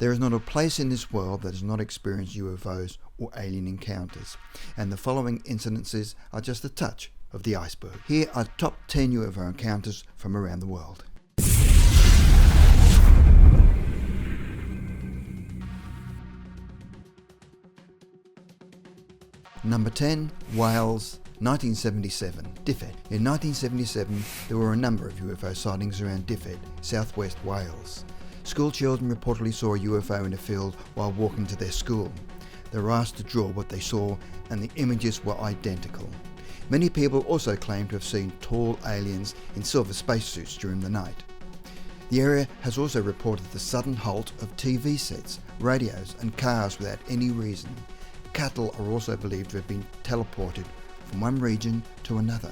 There is not a place in this world that has not experienced UFOs or alien encounters, and the following incidences are just a touch of the iceberg. Here are top 10 UFO encounters from around the world. Number 10, Wales, 1977, Dyfed. In 1977, there were a number of UFO sightings around Dyfed, southwest Wales. School children reportedly saw a UFO in a field while walking to their school. They were asked to draw what they saw, and the images were identical. Many people also claim to have seen tall aliens in silver spacesuits during the night. The area has also reported the sudden halt of TV sets, radios and cars without any reason. Cattle are also believed to have been teleported from one region to another.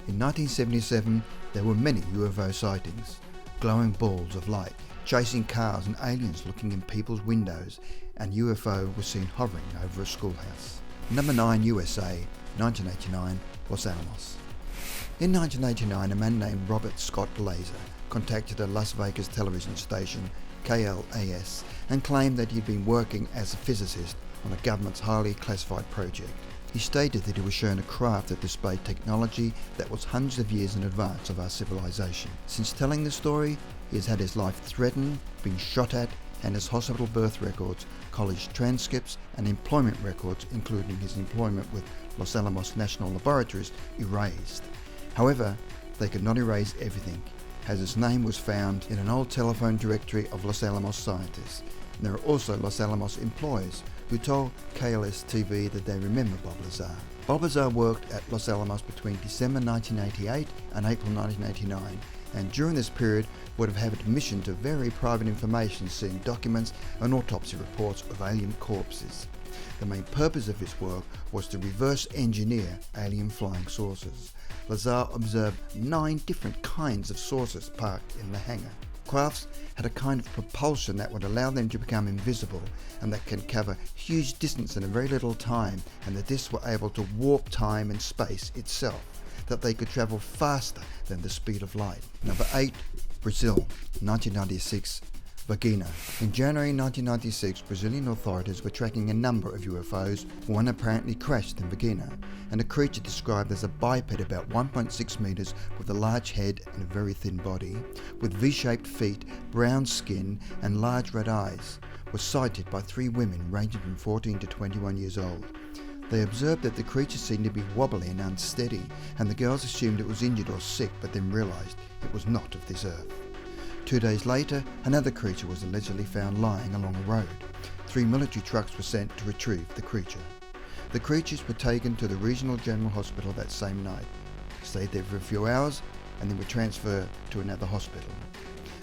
In 1977, there were many UFO sightings. Glowing balls of light chasing cars and aliens looking in people's windows, and UFO was seen hovering over a schoolhouse. Number 9, USA, 1989, Los Alamos. In 1989, a man named Robert Scott Laser contacted a Las Vegas television station, KLAS, and claimed that he'd been working as a physicist on the government's highly classified project. He stated that he was shown a craft that displayed technology that was hundreds of years in advance of our civilization. Since telling the story, he has had his life threatened, been shot at, and his hospital birth records, college transcripts, and employment records, including his employment with Los Alamos National Laboratories, erased. However, they could not erase everything, as his name was found in an old telephone directory of Los Alamos scientists. And there are also Los Alamos employees who told KLS TV that they remember Bob Lazar. Bob Lazar worked at Los Alamos between December 1988 and April 1989, and during this period would have had admission to very private information, seeing documents and autopsy reports of alien corpses. The main purpose of his work was to reverse engineer alien flying saucers. Lazar observed 9 different kinds of saucers parked in the hangar. Crafts had a kind of propulsion that would allow them to become invisible, and that can cover huge distance in a very little time, and the discs were able to warp time and space itself, that they could travel faster than the speed of light. Number 8, Brazil, 1996, Varginha. In January 1996, Brazilian authorities were tracking a number of UFOs. One apparently crashed in Varginha, and a creature described as a biped about 1.6 meters with a large head and a very thin body, with V-shaped feet, brown skin, and large red eyes, was sighted by 3 women ranging from 14 to 21 years old. They observed that the creature seemed to be wobbly and unsteady, and the girls assumed it was injured or sick, but then realised it was not of this earth. 2 days later, another creature was allegedly found lying along a road. 3 military trucks were sent to retrieve the creature. The creatures were taken to the Regional General Hospital that same night, stayed there for a few hours, and then were transferred to another hospital.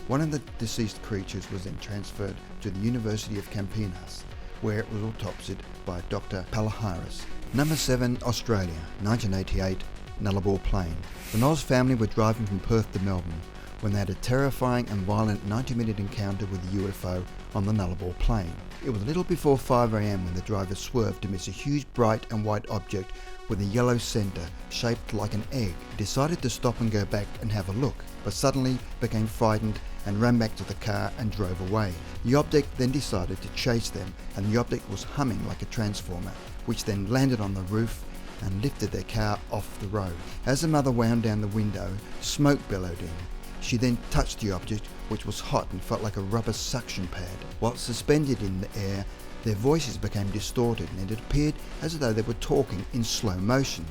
One of the deceased creatures was then transferred to the University of Campinas, where it was autopsied by Dr. Palaharis. Number 7, Australia, 1988, Nulla Plain. The Knowles family were driving from Perth to Melbourne when they had a terrifying and violent 90-minute encounter with a UFO on the Nulla Plain. It was a little before 5 a.m. when the driver swerved to miss a huge bright and white object with a yellow centre shaped like an egg. He decided to stop and go back and have a look, but suddenly became frightened and ran back to the car and drove away. The object then decided to chase them, and the object was humming like a transformer, which then landed on the roof and lifted their car off the road. As the mother wound down the window, smoke billowed in. She then touched the object, which was hot and felt like a rubber suction pad. While suspended in the air, their voices became distorted, and it appeared as though they were talking in slow motion.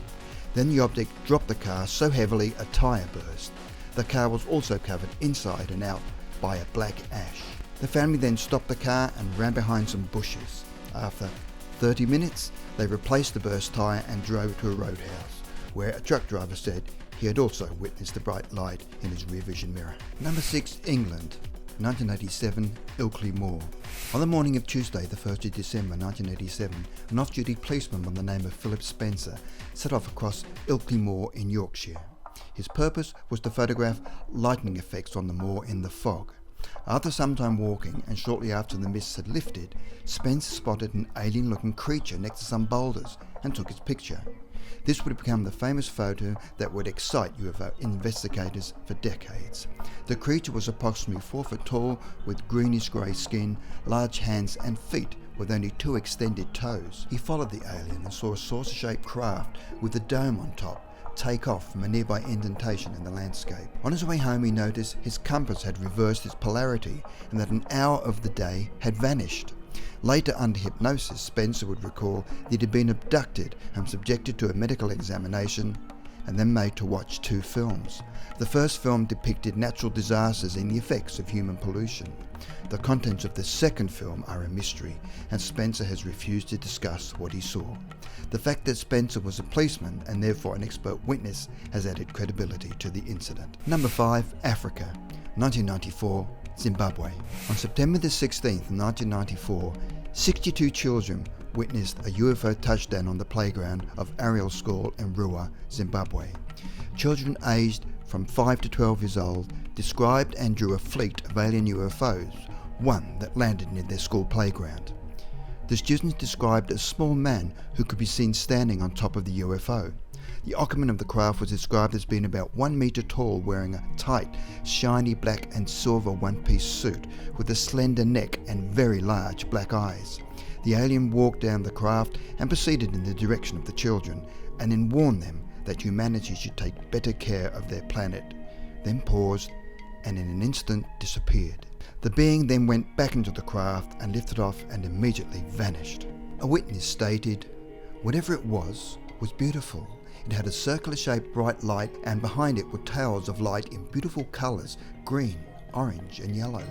Then the object dropped the car so heavily a tyre burst. The car was also covered inside and out by a black ash. The family then stopped the car and ran behind some bushes. After 30 minutes, they replaced the burst tyre and drove to a roadhouse, where a truck driver said he had also witnessed the bright light in his rear vision mirror. Number 6, England, 1987, Ilkley Moor. On the morning of Tuesday, the 1st of December 1987, an off-duty policeman by the name of Philip Spencer set off across Ilkley Moor in Yorkshire. His purpose was to photograph lightning effects on the moor in the fog. After some time walking, and shortly after the mists had lifted, Spencer spotted an alien-looking creature next to some boulders and took his picture. This would become the famous photo that would excite UFO investigators for decades. The creature was approximately 4 foot tall with greenish grey skin, large hands and feet with only 2 extended toes. He followed the alien and saw a saucer-shaped craft with a dome on top take off from a nearby indentation in the landscape. On his way home he noticed his compass had reversed its polarity and that an hour of the day had vanished. Later, under hypnosis, Spencer would recall that he had been abducted and subjected to a medical examination and then made to watch 2 films. The first film depicted natural disasters and the effects of human pollution. The contents of the second film are a mystery, and Spencer has refused to discuss what he saw. The fact that Spencer was a policeman and therefore an expert witness has added credibility to the incident. Number 5. Africa, 1994, Zimbabwe. On September the 16th, 1994, 62 children witnessed a UFO touchdown on the playground of Ariel School in Rua, Zimbabwe. Children aged from 5 to 12 years old described and drew a fleet of alien UFOs, one that landed near their school playground. The students described a small man who could be seen standing on top of the UFO. The occupant of the craft was described as being about 1 meter tall, wearing a tight, shiny black and silver one-piece suit with a slender neck and very large black eyes. The alien walked down the craft and proceeded in the direction of the children, and then warned them that humanity should take better care of their planet, then paused and in an instant disappeared. The being then went back into the craft and lifted off and immediately vanished. A witness stated, "Whatever it was beautiful. It had a circular-shaped bright light, and behind it were tails of light in beautiful colours, green, orange and yellow.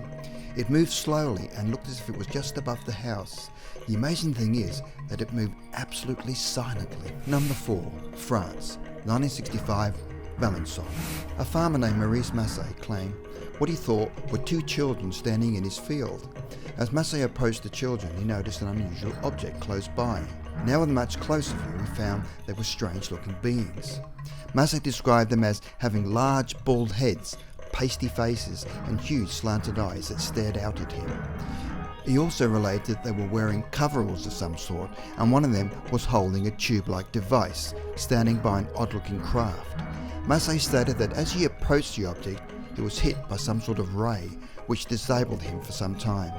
It moved slowly and looked as if it was just above the house. The amazing thing is that it moved absolutely silently." Number 4. France, 1965, Valensole. A farmer named Maurice Massé claimed what he thought were 2 children standing in his field. As Massé approached the children, he noticed an unusual object close by. Now with a much closer view, he found they were strange-looking beings. Massé described them as having large, bald heads, pasty faces and huge slanted eyes that stared out at him. He also related they were wearing coveralls of some sort, and one of them was holding a tube-like device, standing by an odd-looking craft. Massé stated that as he approached the object, he was hit by some sort of ray, which disabled him for some time.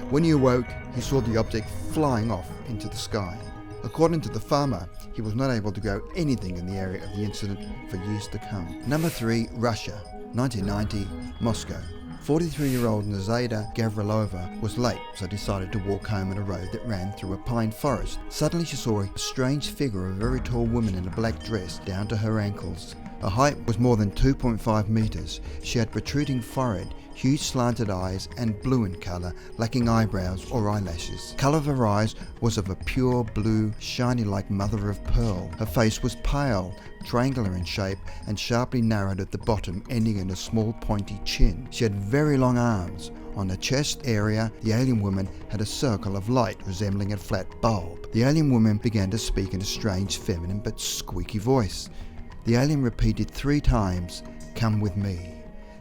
When he awoke, he saw the object flying off into the sky. According to the farmer, he was not able to grow anything in the area of the incident for years to come. Number 3, Russia, 1990, Moscow. 43-year-old Nazada Gavrilova was late, so decided to walk home on a road that ran through a pine forest. Suddenly she saw a strange figure of a very tall woman in a black dress down to her ankles. Her height was more than 2.5 meters. She had protruding forehead, huge slanted eyes and blue in colour, lacking eyebrows or eyelashes. Colour of her eyes was of a pure blue, shiny like mother of pearl. Her face was pale, triangular in shape and sharply narrowed at the bottom, ending in a small pointy chin. She had very long arms. On the chest area, the alien woman had a circle of light resembling a flat bulb. The alien woman began to speak in a strange feminine but squeaky voice. The alien repeated 3 times, "Come with me."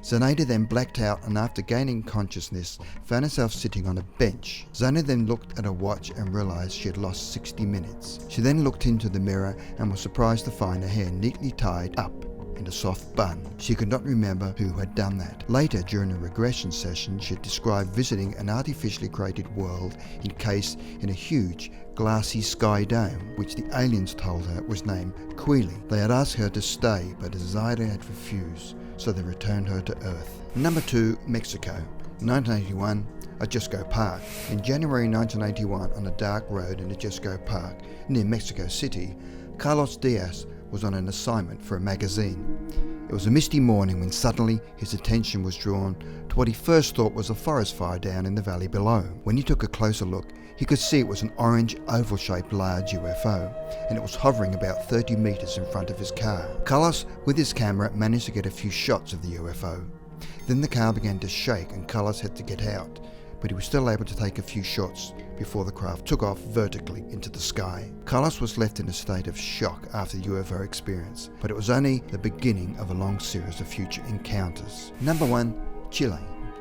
Zenaida then blacked out, and after gaining consciousness, found herself sitting on a bench. Zona then looked at her watch and realised she had lost 60 minutes. She then looked into the mirror and was surprised to find her hair neatly tied up in a soft bun. She could not remember who had done that. Later, during a regression session, she had described visiting an artificially created world encased in a huge, glassy sky dome, which the aliens told her was named Queely. They had asked her to stay, but Zaida had refused, so they returned her to Earth. Number 2, Mexico, 1981, Ajusco Park. In January 1981, on a dark road in Ajusco Park, near Mexico City, Carlos Diaz was on an assignment for a magazine. It was a misty morning when suddenly his attention was drawn to what he first thought was a forest fire down in the valley below. When he took a closer look, he could see it was an orange, oval-shaped large UFO, and it was hovering about 30 meters in front of his car. Carlos, with his camera, managed to get a few shots of the UFO. Then the car began to shake and Carlos had to get out, but he was still able to take a few shots before the craft took off vertically into the sky. Carlos was left in a state of shock after the UFO experience, but it was only the beginning of a long series of future encounters. Number 1, Chile,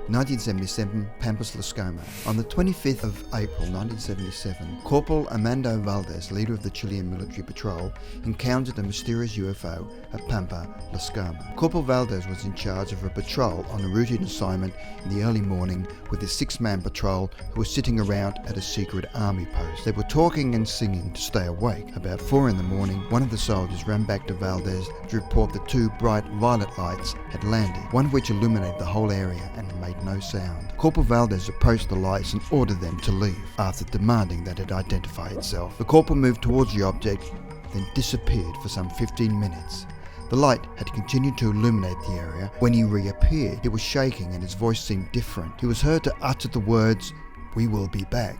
1977, Pampas Lascoma. On the 25th of April 1977, Corporal Armando Valdez, leader of the Chilean military patrol, encountered a mysterious UFO at Pampa Lascoma. Corporal Valdez was in charge of a patrol on a routine assignment in the early morning with a 6-man patrol who was sitting around at a secret army post. They were talking and singing to stay awake. About 4 in the morning, one of the soldiers ran back to Valdez to report that 2 bright violet lights had landed, one of which illuminated the whole area and made no sound. Corporal Valdez approached the lights and ordered them to leave, after demanding that it identify itself. The corporal moved towards the object, then disappeared for some 15 minutes. The light had continued to illuminate the area. When he reappeared, he was shaking and his voice seemed different. He was heard to utter the words, "We will be back."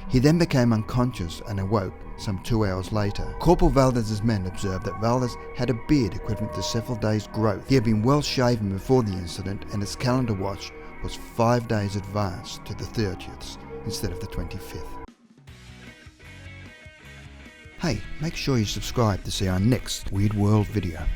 He then became unconscious and awoke some 2 hours later. Corporal Valdez's men observed that Valdez had a beard equivalent to several days' growth. He had been well shaven before the incident, and his calendar watch was 5 days advanced to the 30th instead of the 25th. Hey, make sure you subscribe to see our next Weird World video.